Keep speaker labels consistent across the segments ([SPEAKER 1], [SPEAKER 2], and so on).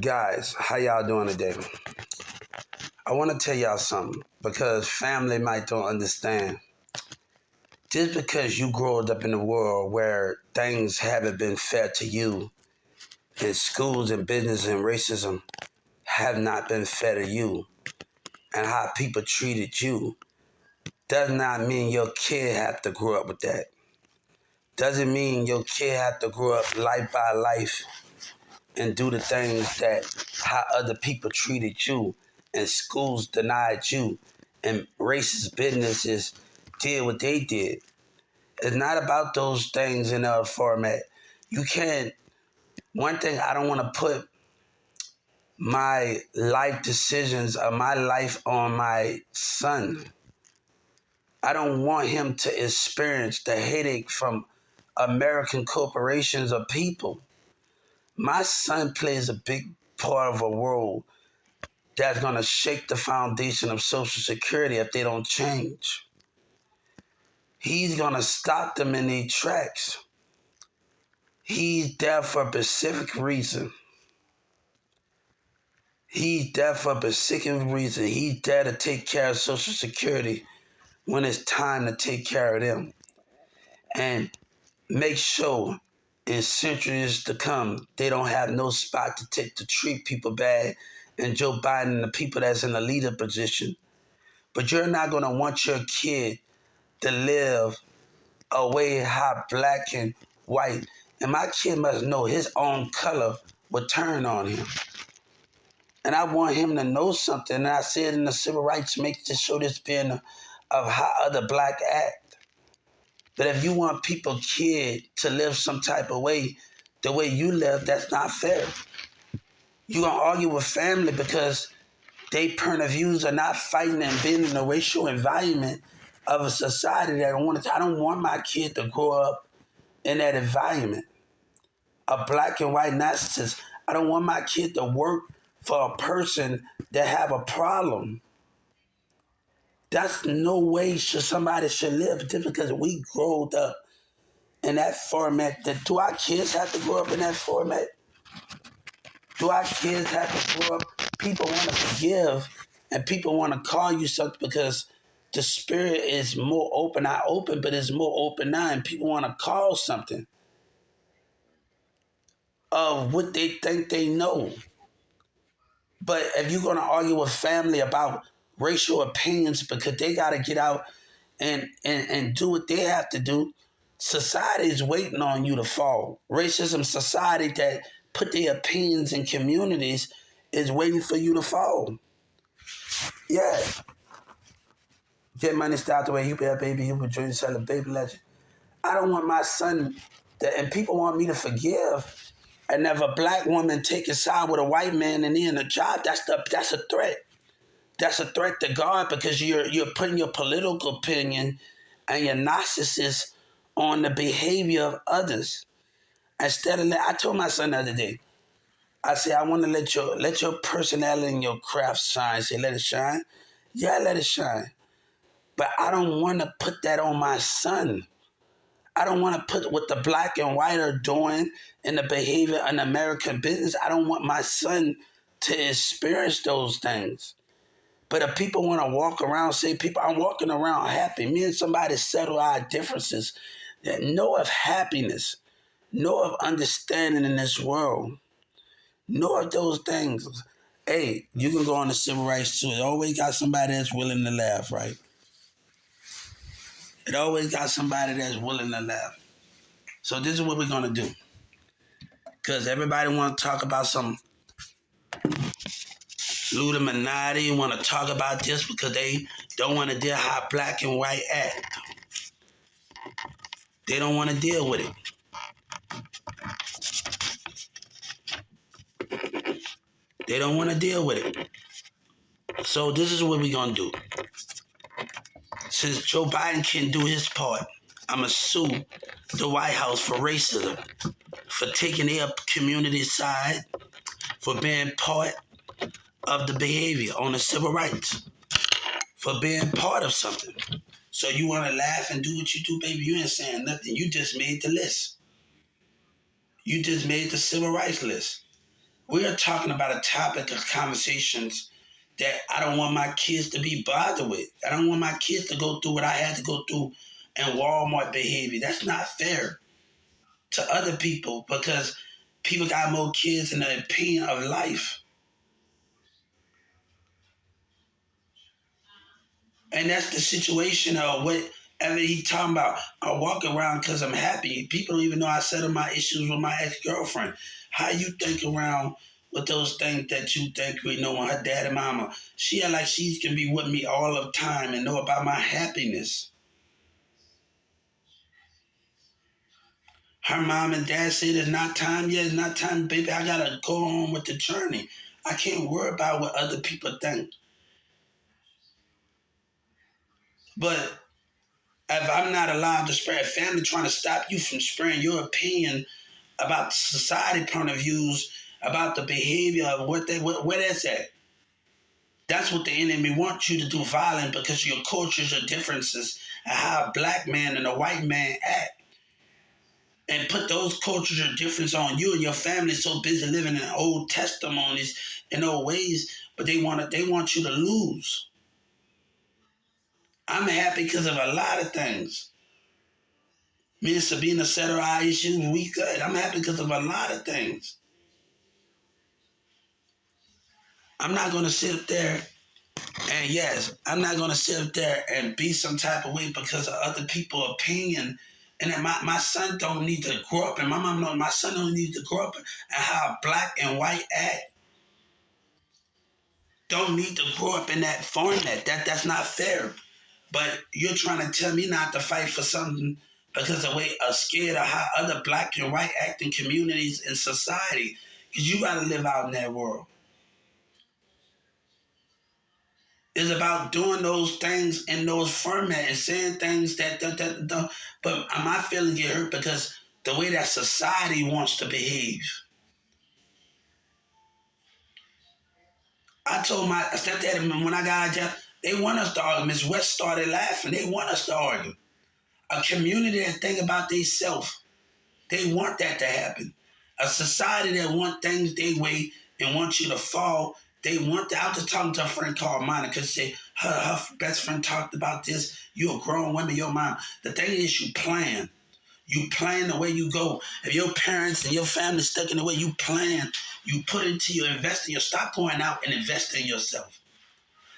[SPEAKER 1] Guys, how y'all doing today? I want to tell y'all something because family might don't understand. Just because you grew up in a world where things haven't been fair to you, and schools and business and racism have not been fair to you, and how people treated you, does not mean your kid have to grow up with that. Doesn't mean your kid have to grow up life by life and do the things that how other people treated you and schools denied you and racist businesses did what they did. It's not about those things in a format. You can't, one thing I don't want to put my life decisions or my life on my son. I don't want him to experience the headache from American corporations or people. My son plays a big part of a role that's going to shake the foundation of Social Security if they don't change. He's going to stop them in their tracks. He's there for a specific reason. He's there for a specific reason. He's there to take care of Social Security when it's time to take care of them. And make sure in centuries to come, they don't have no spot to treat people bad and Joe Biden and the people that's in the leader position. But you're not going to want your kid to live a way how black and white. And my kid must know his own color will turn on him. And I want him to know something. And I said in the civil rights make to show this being of how other black act. But if you want people, kid, to live some type of way, the way you live, that's not fair. You're going to argue with family because they point of views are not fighting and being in a racial environment of a society that I don't want my kid to grow up in that environment. A black and white narcissist. I don't want my kid to work for a person that have a problem. That's no way somebody should live just because we growed up in that format. Do our kids have to grow up in that format? Do our kids have to grow up? People want to forgive and people want to call you something because the spirit is more open, not open, but it's more open now, and people want to call something of what they think they know. But if you're going to argue with family about racial opinions because they got to get out and do what they have to do, society is waiting on you to fall. Racism society that put their opinions in communities is waiting for you to fall. Yeah. Get money, start the way you be a baby, you would join yourself a baby legend. I don't want my son and people want me to forgive. And if a black woman take a side with a white man and they're in a job, that's a threat. That's a threat to God because you're putting your political opinion and your narcissist on the behavior of others. Instead of I told my son the other day, I said, I want to let your personality and your craft shine. I said, let it shine? Yeah, let it shine. But I don't want to put that on my son. I don't want to put what the black and white are doing in the behavior in American business. I don't want my son to experience those things. But if people want to walk around, say, people, I'm walking around happy. Me and somebody settle our differences. That know of happiness, know of understanding in this world, know of those things. Hey, you can go on the civil rights too. It always got somebody that's willing to laugh, right? It always got somebody that's willing to laugh. So this is what we're going to do. Because everybody want to talk about some Illuminati, want to talk about this because they don't want to deal how black and white act. They don't want to deal with it. They don't want to deal with it. So this is what we're going to do. Since Joe Biden can't do his part, I'm going to sue the White House for racism, for taking their community side, for being part of the behavior on the civil rights, for being part of something. So you want to laugh and do what you do, baby? You ain't saying nothing. You just made the list. You just made the civil rights list. We are talking about a topic of conversations that I don't want my kids to be bothered with. I don't want my kids to go through what I had to go through in Walmart behavior. That's not fair to other people because people got more kids in the opinion of life. And that's the situation of whatever he talking about. I walk around because I'm happy. People don't even know I settled my issues with my ex-girlfriend. How you think around with those things that you think we know her dad and mama? She act like she can be with me all the time and know about my happiness. Her mom and dad said it's not time yet, it's not time, baby. I gotta go on with the journey. I can't worry about what other people think. But if I'm not allowed to spread family trying to stop you from spreading your opinion about society point of views, about the behavior of where that's at. That's what the enemy wants you to do violent because your cultures are differences and how a black man and a white man act. And put those cultures of difference on you and your family so busy living in old testimonies and old ways, but they want you to lose. I'm happy because of a lot of things. Me and Sabina settled our issues, we good. I'm happy because of a lot of things. I'm not gonna sit up there and yes, I'm not gonna sit up there and be some type of way because of other people's opinion. And that my son don't need to grow up, and my mom knows my son don't need to grow up and how black and white act. Don't need to grow up in that format. That's not fair. But you're trying to tell me not to fight for something because of way scared of how other black and white act in communities and society. Because you gotta live out in that world. It's about doing those things in those formats and saying things that but my feelings get hurt because the way that society wants to behave. I told my stepdad when I got out of jail, they want us to argue. Miss West started laughing. They want us to argue. A community that think about themselves, they want that to happen. A society that want things their way and want you to fall, they want that. I was just talking to a friend called Monica. She said her best friend talked about this. You're a grown woman, your mom. The thing is you plan. You plan the way you go. If your parents and your family stuck in the way you plan, you put into your investing. You stop going out and investing in yourself.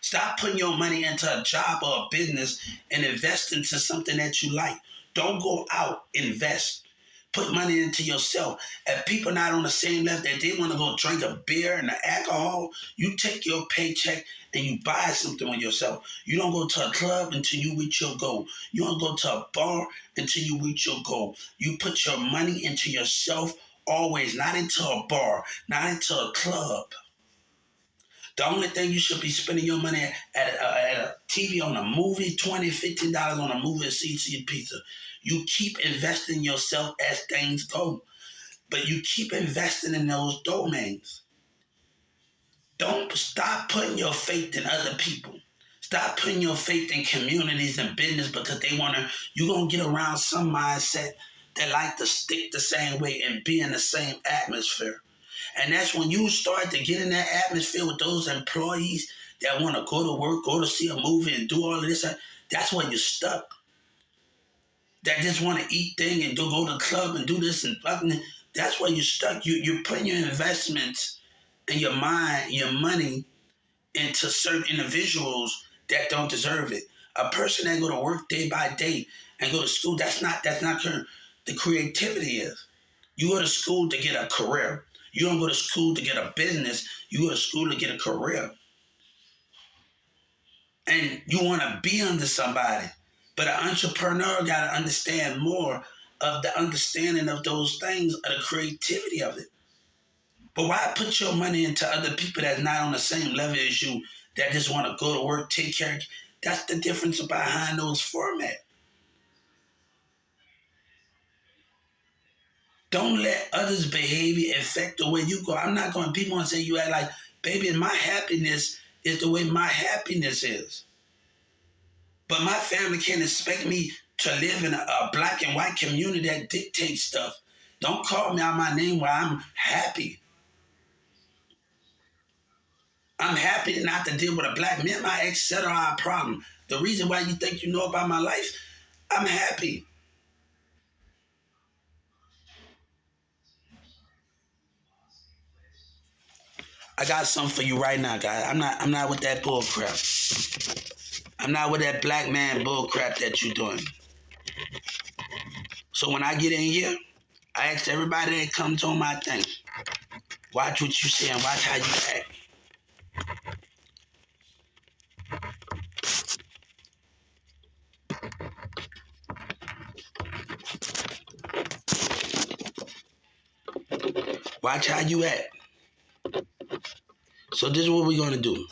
[SPEAKER 1] Stop putting your money into a job or a business and invest into something that you like. Don't go out, invest. Put money into yourself. If people not on the same level that they want to go drink a beer and alcohol, you take your paycheck and you buy something on yourself. You don't go to a club until you reach your goal. You don't go to a bar until you reach your goal. You put your money into yourself always, not into a bar, not into a club. The only thing you should be spending your money at a TV on a movie, $20, $15 on a movie or CC pizza. You keep investing in yourself as things go, but you keep investing in those domains. Don't stop putting your faith in other people. Stop putting your faith in communities and business because they want to, you're going to get around some mindset that like to stick the same way and be in the same atmosphere. And that's when you start to get in that atmosphere with those employees that want to go to work, go to see a movie, and do all of this. That's when you're stuck. That just want to eat thing and go to the club and do this and fucking. That's where you're stuck. You're putting your investments and your mind, your money into certain individuals that don't deserve it. A person that go to work day by day and go to school, that's not the creativity is. You go to school to get a career. You don't go to school to get a business. You go to school to get a career. And you want to be under somebody. But an entrepreneur got to understand more of the understanding of those things, of the creativity of it. But why put your money into other people that's not on the same level as you, that just want to go to work, take care of you? That's the difference behind those formats. Don't let others' behavior affect the way you go. I'm not going, people want to say you act like, baby, my happiness is the way my happiness is. But my family can't expect me to live in a black and white community that dictates stuff. Don't call me out my name where I'm happy. I'm happy not to deal with a black man. My ex said are our problem. The reason why you think you know about my life, I'm happy. I got something for you right now, guys. I'm not with that bull crap. I'm not with that black man bull crap that you doing. So when I get in here, I ask everybody that comes on my thing, watch what you say and watch how you act. Watch how you act. So this is what we're gonna do.